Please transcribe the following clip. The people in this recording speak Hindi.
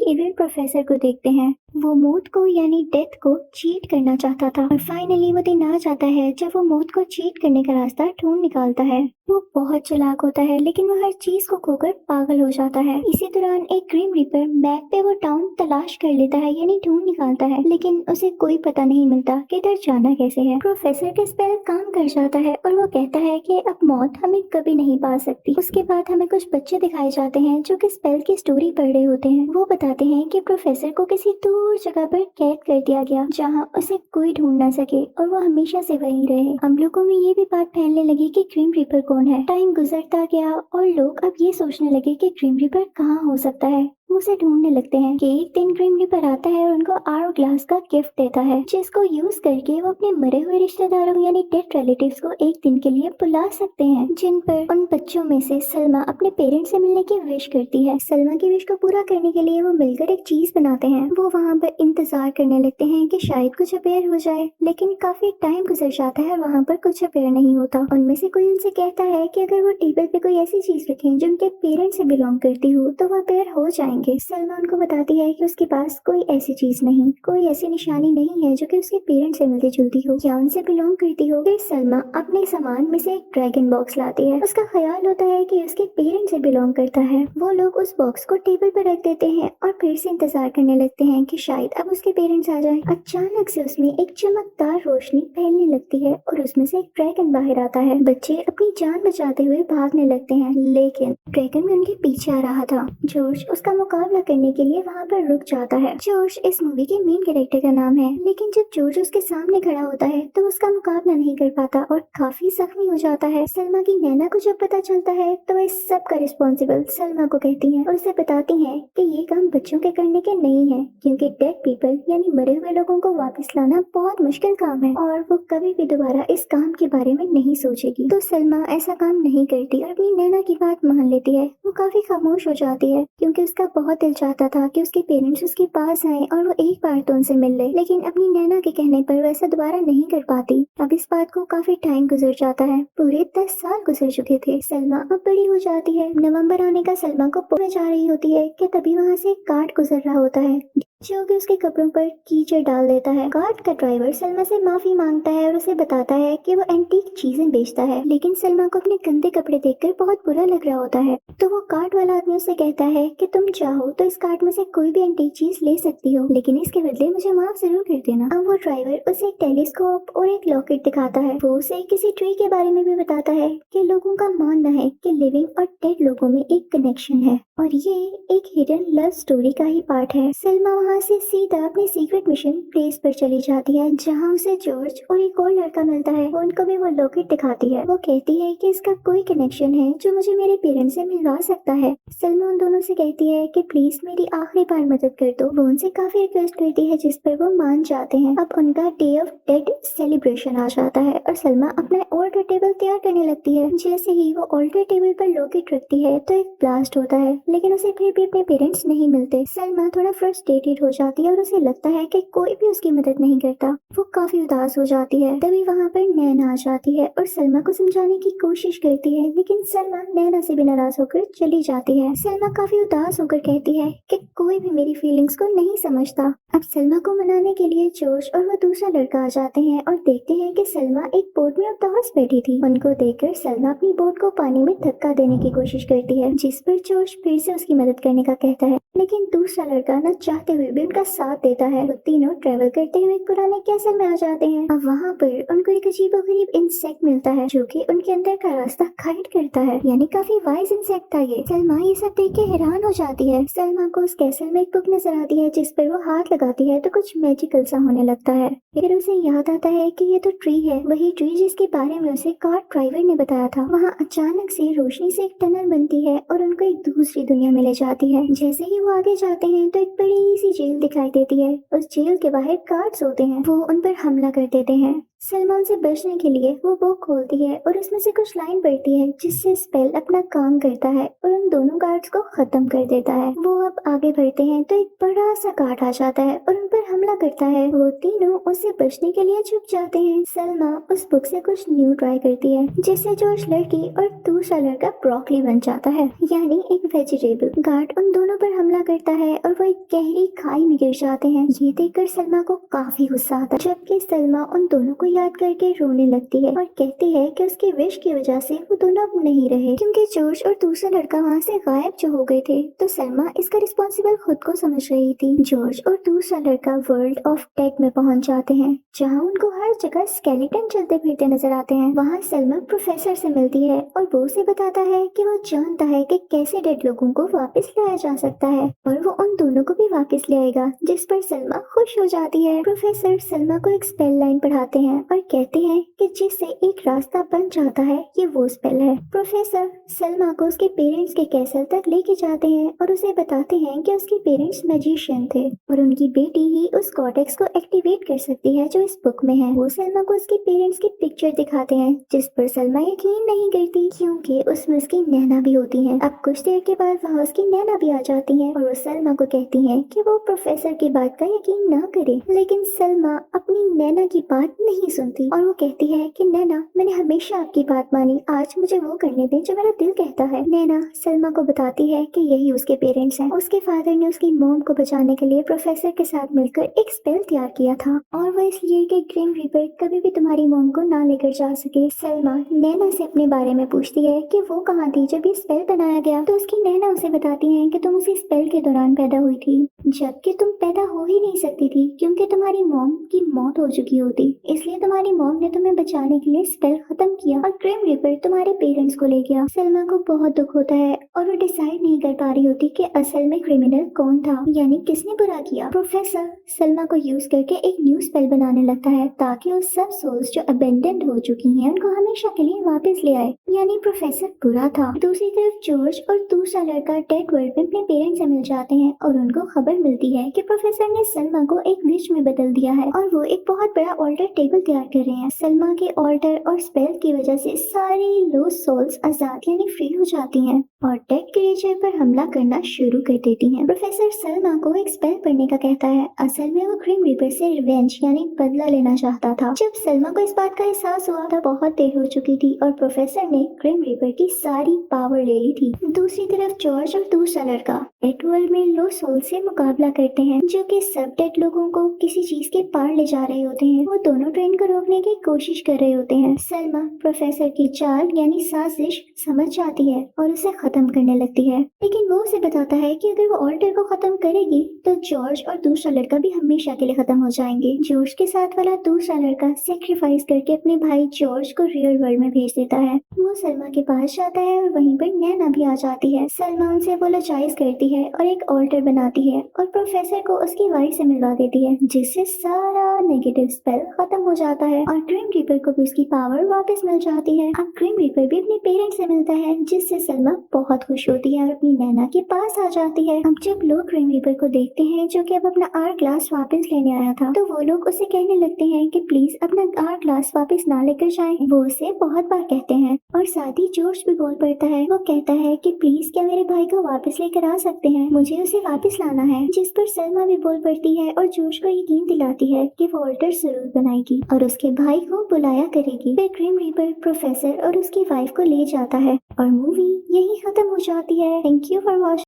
इविल प्रोफेसर को देखते हैं। वो मौत को यानी डेथ को चीट करना चाहता था और फाइनली वो दिन आ जाता है जब वो मौत को चीट करने का रास्ता ढूंढ निकालता है। वो बहुत चालाक होता है लेकिन वो हर चीज को खोकर पागल हो जाता है। इसी दौरान एक ग्रीम रीपर मैप पे वो टाउन तलाश कर लेता है यानी ढूंढ निकालता है, लेकिन उसे कोई पता नहीं मिलता कि इधर जाना कैसे है। प्रोफेसर का स्पेल काम कर जाता है और वो कहता है कि अब मौत हमें कभी नहीं पा सकती। उसके बाद हमें कुछ बच्चे दिखाए जाते हैं जो कि स्पेल की स्टोरी पढ़ रहे होते हैं। वो बताते हैं कि प्रोफेसर को किसी दूर जगह पर कैद कर दिया गया जहाँ उसे कोई ढूंढ ना सके और वो हमेशा से वहीं रहे। हम लोगों में ये भी बात फैलने लगी कि ग्रीम रीपर कौन है। टाइम गुजरता गया और लोग अब ये सोचने लगे कि ग्रीम रीपर कहाँ हो सकता है। वो उसे ढूंढने लगते हैं कि एक दिन ग्रीम रीपर आता है और उनको आवर ग्लास का गिफ्ट देता है जिसको यूज करके वो अपने मरे हुए रिश्तेदारों यानी डेड रिलेटिव्स को एक दिन के लिए बुला सकते हैं, जिन पर उन बच्चों में से सलमा अपने पेरेंट्स से मिलने की विश करती है। सलमा की विश को पूरा करने के लिए वो मिलकर एक चीज बनाते हैं। वो वहाँ पर इंतजार करने लगते हैं कि शायद कुछ अपेयर हो जाए, लेकिन काफी टाइम गुजर जाता है और वहाँ पर कुछ अपेयर नहीं होता। उनमें से कोई उनसे कहता है कि अगर वो टेबल पे कोई ऐसी चीज रखें जो उनके पेरेंट्स से बिलोंग करती हो तो वो अपेयर हो जाएंगे। सलमा उनको बताती है कि उसके पास कोई ऐसी चीज नहीं, कोई ऐसी निशानी नहीं है जो कि उसके पेरेंट्स से मिलती जुलती हो या उनसे बिलोंग करती हो। फिर सलमा अपने सामान में से एक ड्रैगन बॉक्स लाती है। उसका ख्याल होता है कि उसके पेरेंट्स से बिलोंग करता है। वो लोग उस बॉक्स को टेबल पर रख देते हैं और फिर से इंतजार करने लगते हैं कि शायद अब उसके पेरेंट्स आ जाएं। अचानक से उसमें एक चमकदार रोशनी फैलने लगती है और उसमें से एक ड्रैगन बाहर आता है। बच्चे अपनी जान बचाते हुए भागने लगते हैं, लेकिन ड्रैगन भी उनके पीछे आ रहा था। जॉर्ज उसका मुकाबला करने के लिए वहाँ पर रुक जाता है। जॉर्ज इस मूवी के मेन कैरेक्टर का नाम है, लेकिन जब जॉर्ज उसके सामने खड़ा होता है तो उसका मुकाबला नहीं कर पाता और काफी जख्मी हो जाता है। सलमा की नैना को जब पता चलता है तो वह इस सब का रिस्पॉन्सिबल सलमा को कहती है और उसे बताती है कि ये काम बच्चों के करने के नहीं है, क्योंकि डेड पीपल यानी मरे हुए लोगों को वापस लाना बहुत मुश्किल काम है और वो कभी भी दोबारा इस काम के बारे में नहीं सोचेगी। तो सलमा ऐसा काम नहीं करती और अपनी नैना की बात मान लेती है। वो काफी खामोश हो जाती है क्योंकि उसका बहुत दिल चाहता था कि उसके पेरेंट्स उसके पास आए और वो एक बार तो उनसे मिल ले, लेकिन अपनी नैना के कहने पर वैसा दोबारा नहीं कर पाती। अब इस बात को काफी टाइम गुजर जाता है, पूरे 10 साल गुजर चुके थे। सलमा अब बड़ी हो जाती है। नवंबर आने का सलमा को पहुंच जा रही होती है कि तभी वहाँ से एक कार्ड गुजर रहा होता है जो कि उसके कपड़ों पर कीचड़ डाल देता है। कार्ड का ड्राइवर सलमा से माफी मांगता है और उसे बताता है कि वो एंटीक चीजें बेचता है, लेकिन सलमा को अपने गंदे कपड़े देखकर बहुत बुरा लग रहा होता है। तो वो कार्ड वाला आदमी उससे कहता है कि तुम चाहो तो इस कार्ड में से कोई भी एंटीक चीज ले सकती हो, लेकिन इसके बदले मुझे माफ जरूर कर देना। अब वो ड्राइवर उसे एक टेलीस्कोप और एक लॉकेट दिखाता है। वो उसे किसी ट्री के बारे में भी बताता है कि लोगों का मानना है कि लिविंग और डेड लोगों में एक कनेक्शन है और ये एक हिडन लव स्टोरी का ही पार्ट है। सलमा वहाँ से सीधा अपने सीक्रेट मिशन प्लेस पर चली जाती है जहाँ उसे जॉर्ज और एक और लड़का मिलता है। वो उनको भी वो लॉकेट दिखाती है। वो कहती है कि इसका कोई कनेक्शन है जो मुझे मेरे पेरेंट्स से मिलवा सकता है। सलमा उन दोनों से कहती है कि प्लीज मेरी आखिरी बार मदद कर दो। वो उनसे काफी रिक्वेस्ट करती है जिस पर वो मान जाते हैं। अब उनका डे ऑफ डेड सेलिब्रेशन आ जाता है और सलमा अपना ऑल्टर टेबल तैयार करने लगती है। जैसे ही वो ऑल्टर टेबल पर लॉकेट रखती है तो एक ब्लास्ट होता है, लेकिन उसे फिर भी अपने पेरेंट्स नहीं मिलते। सलमा थोड़ा फ्रस्ट्रेटेड हो जाती है और उसे लगता है कि कोई भी उसकी मदद नहीं करता। वो काफी उदास हो जाती है। तभी वहाँ पर नैना आ जाती है और सलमा को समझाने की कोशिश करती है, लेकिन सलमा नैना से भी नाराज होकर चली जाती है। सलमा काफी उदास होकर कहती है कि कोई भी मेरी फीलिंग्स को नहीं समझता। अब सलमा को मनाने के लिए जॉर्ज और वो दूसरा लड़का आ जाते हैं और देखते हैं कि सलमा एक बोट में उदास बैठी थी। उनको देखकर सलमा अपनी बोट को पानी में धक्का देने की कोशिश करती है, जिस पर जॉर्ज फिर से उसकी मदद करने का कहता है, लेकिन दूसरा लड़का न चाहते हुए भी उनका साथ देता है। वो तीनों ट्रेवल करते हुए एक पुराने कैसल में आ जाते हैं। अब वहाँ पर उनको एक अजीबोगरीब इंसेक्ट मिलता है जो कि उनके अंदर का रास्ता गाइड करता है, यानी काफी वाइज इंसेक्ट था ये। सलमा ये सब देख के हैरान हो जाती है। सलमा को उस कैसल में एक बुक नजर आती है जिस पर वो हाथ लगाती है तो कुछ मैजिकल सा होने लगता है। फिर उसे याद आता है कि ये तो ट्री है, वही ट्री जिसके बारे में उसे कार ड्राइवर ने बताया था। वहाँ अचानक से रोशनी से एक टनल बनती है और उनको एक दूसरी दुनिया में ले जाती है। जैसे ही वो आगे जाते हैं तो एक बड़ी सी जेल दिखाई देती है। उस जेल के बाहर गार्ड्स होते हैं, वो उन पर हमला कर देते हैं। सलमान से बचने के लिए वो बुक खोलती है और उसमें से कुछ लाइन पढ़ती है जिससे स्पेल अपना काम करता है और उन दोनों गार्ड्स को खत्म कर देता है। वो अब आगे बढ़ते हैं तो एक बड़ा सा गार्ड आ जाता है और उन पर हमला करता है। वो तीनों उससे बचने के लिए छुप जाते हैं। सलमा उस बुक से कुछ न्यू ट्राई करती है जिससे जॉर्ज लड़की और दूसरा लड़का ब्रोकली बन जाता है, यानी एक वेजिटेबल। गार्ड उन दोनों पर हमला करता है और वो एक गहरी खाई में गिर जाते हैं। ये देखकर सलमा को काफी गुस्सा आता है, जबकि सलमा उन दोनों को याद करके रोने लगती है और कहती है कि उसकी विश की वजह से वो दोनों अब नहीं रहे, क्योंकि जॉर्ज और दूसरा लड़का वहाँ से गायब जो हो गए थे। तो सलमा इसका रिस्पॉन्सिबल खुद को समझ रही थी। जॉर्ज और दूसरा लड़का वर्ल्ड ऑफ डेड में पहुंच जाते हैं, जहाँ उनको हर जगह स्केलेटन चलते फिरते नजर आते हैं। वहाँ सलमा प्रोफेसर से मिलती है और वो उसे बताता है कि वो जानता है कि कैसे डेड लोगों को वापस लाया जा सकता है और वो उन दोनों को भी वापस ले आएगा, जिस पर सलमा खुश हो जाती है। प्रोफेसर सलमा को एक स्पेल लाइन पढ़ाते हैं और कहते हैं कि जिससे एक रास्ता बन जाता है, ये वो स्पेल है। प्रोफेसर सलमा को उसके पेरेंट्स के कैसल तक लेके जाते हैं और उसे बताते हैं कि उसके पेरेंट्स मैजिशियन थे और उनकी बेटी ही उस कॉर्टेक्स को एक्टिवेट कर सकती है जो इस बुक में है। वो सलमा को उसके पेरेंट्स की पिक्चर दिखाते हैं, जिस पर सलमा यकीन नहीं करती क्योंकि उसमें उसकी नैना भी होती है। अब कुछ देर के बाद वहाँ उसकी नैना भी आ जाती है और वो सलमा को कहती है कि वो प्रोफेसर की बात का यकीन न करे, लेकिन सलमा अपनी नैना की बात नहीं सुनती और वो कहती है कि नैना, मैंने हमेशा आपकी बात मानी, आज मुझे वो करने दें जो मेरा दिल कहता है। नैना सलमा को बताती है कि यही उसके पेरेंट्स हैं। उसके फादर ने उसकी मॉम को बचाने के लिए प्रोफेसर के साथ मिलकर एक स्पेल तैयार किया था और वो इसलिए कि ग्रीन रीपर कभी भी तुम्हारी मॉम को ना लेकर जा सके। सलमा नैना से अपने बारे में पूछती है कि वो कहाँ थी जब ये स्पेल बनाया गया, तो उसकी नैना उसे बताती है कि तुम उसी स्पेल के दौरान पैदा हुई थी, जबकि तुम पैदा हो ही नहीं सकती थी क्योंकि तुम्हारी मॉम की मौत हो चुकी होती, इसलिए तुम्हारी मॉम ने तुम्हें बचाने के लिए स्पेल खत्म किया और ग्रिम रीपर तुम्हारे पेरेंट्स को ले गया। सलमा को बहुत दुख होता है और वो डिसाइड नहीं कर पा रही होती कि असल में क्रिमिनल कौन था, यानी किसने बुरा किया। प्रोफेसर सलमा को यूज करके एक न्यू स्पेल बनाने लगता है ताकि उस सब सोल्स जो अबेंडेंड हो चुकी हैं उनको हमेशा के लिए वापस ले आए, यानी प्रोफेसर बुरा था। दूसरी तरफ जॉर्ज और दूसरा लड़का डेड वर्ल्ड में अपने पेरेंट्स से मिल जाते हैं और उनको खबर मिलती है कि प्रोफेसर ने सलमा को एक विश में बदल दिया है और वो एक बहुत बड़ा ऑल्टर टेबल तैयार कर रहे हैं। सलमा के ऑल्टर और स्पेल की वजह से सारी लोस्ट सोल्स आजाद यानी फ्री हो जाती हैं और डेड क्रिएचर पर हमला करना शुरू कर देती हैं। प्रोफेसर सलमा को एक स्पेल पढ़ने का कहता है। असल में वो ग्रिम रीपर से रिवेंज यानी बदला लेना चाहता था। जब सलमा को इस बात का एहसास हुआ तो बहुत देर हो चुकी थी और प्रोफेसर ने ग्रिम रीपर की सारी पावर ले ली थी। दूसरी तरफ जॉर्ज और दूसरा लड़का डेड वर्ल्ड में लो सोल से मुकाबला करते हैं, जो कि सब डेड लोगों को किसी चीज के पार ले जा रहे होते हैं। वो दोनों ट्रेन को रोकने की कोशिश कर रहे होते हैं। सलमा प्रोफेसर की चाल यानी साजिश समझ जाती है और उसे खत्म करने लगती है, लेकिन वो उसे बताता है कि अगर वो ऑल्टर को खत्म करेगी तो जॉर्ज और दूसरा लड़का भी हमेशा के लिए खत्म हो जाएंगे। जॉर्ज के साथ वाला दूसरा लड़का सेक्रीफाइस करके अपने भाई जॉर्ज को रियल वर्ल्ड में भेज देता है। वो सलमा के पास जाता है और वहीं पर नैना भी आ जाती है। सलमा उनसे अपोलोजाइज करती है और एक ऑल्टर बनाती है और प्रोफेसर को उसकी वाइफ से मिलवा देती है, जिससे सारा नेगेटिव स्पेल खत्म हो जाता है और ग्रिम रीपर को भी उसकी पावर वापस मिल जाती है। अब ग्रिम रीपर भी अपने पेरेंट्स से मिलता है, जिससे सलमा बहुत खुश होती है और अपनी नैना के पास आ जाती है। अब जब लोग ग्रिम रीपर को देखते हैं जो कि अब अपना आर्ट ग्लास वापस लेने आया था, तो वो लोग उसे कहने लगते हैं कि प्लीज अपना आर्ट ग्लास वापस ना लेकर जाएं। वो उसे बहुत बार कहते हैं और साथ ही जॉर्ज भी बोल पड़ता है। वो कहता है कि प्लीज क्या मेरे भाई को वापस लेकर आ सकते हैं, मुझे उसे वापस लाना है, जिस पर सलमा भी बोल पड़ती है और जॉर्ज को यकीन दिलाती है कि वो ऑल्टर जरूर बनाएगी और उसके भाई को बुलाया करेगी। फिर ग्रिम रीपर प्रोफेसर और उसकी वाइफ को ले जाता है और मूवी यही खत्म हो जाती है। Thank you for watching.